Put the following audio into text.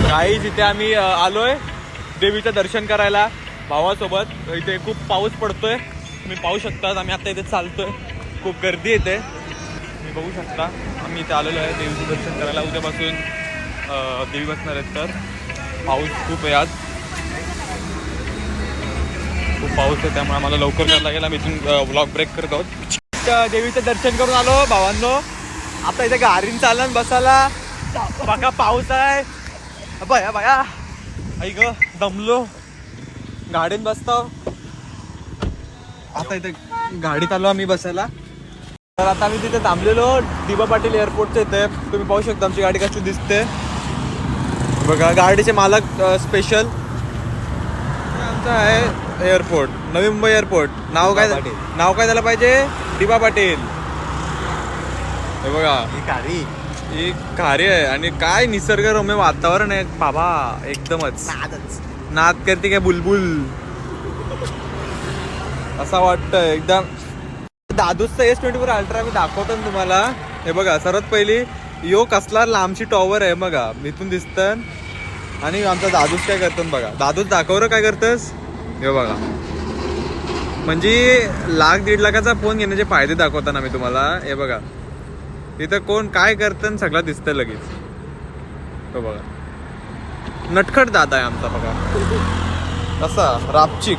Guys इथे आम्ही आलोय देवीचं दर्शन करायला भावासोबत. इथे खूप पाऊस पडतोय, तुम्ही पाहू शकता. आम्ही आता इथे चालतोय, खूप गर्दी येते, तुम्ही बघू शकता. आम्ही इथे आलेलो आहे देवीचं दर्शन करायला. उद्यापासून देवी बसणार आहेत, तर पाऊस खूप आहे आज, खूप पाऊस आहे, त्यामुळे आम्हाला लवकर करायला लागेल. आम्ही इथून ब्लॉग ब्रेक करत आहोत. देवीचं दर्शन करून आलो भावांनो. आता इथे गाडीन चालन बसायला, बघा पाऊस आहे. बाया बाया ऐक दमलो गाडीत बसतो. आता इथे गाडीत आलो आम्ही बसायला. तर आता आम्ही तिथे थांबलेलो डी.वाय. पाटील एअरपोर्टच्या इथे. तुम्ही पाहू शकता आमची गाडी कशी दिसते बघा. गाडीचे मालक स्पेशल. आमचं आहे एअरपोर्ट, नवी मुंबई एअरपोर्ट. नाव काय झालं पाहिजे? डी.वाय. पाटील. हे बघा ही कार्य आहे आणि काय निसर्गरम्य वातावरण आहे बाबा, एकदमच नाद करते काय बुलबुल असा वाटतं एकदम. दादूसचा S24 अल्ट्रा मी दाखवतो ना तुम्हाला. हे बघा, सर्वात पहिली यो कसला लांबची टॉवर आहे बघा, इथून दिसतं. आणि आमचा दादूस काय करतो बघा. दादूस दाखव काय करतस. हे बघा, म्हणजे 1,00,000-1.5 लाखाचा फोन घेण्याचे फायदे दाखवताना मी तुम्हाला. हे बघा इथं कोण काय करतं सगळं दिसतं लगेच. हो बघा, नटखट दादा आहे आमचा बघा, कसा रापचिक.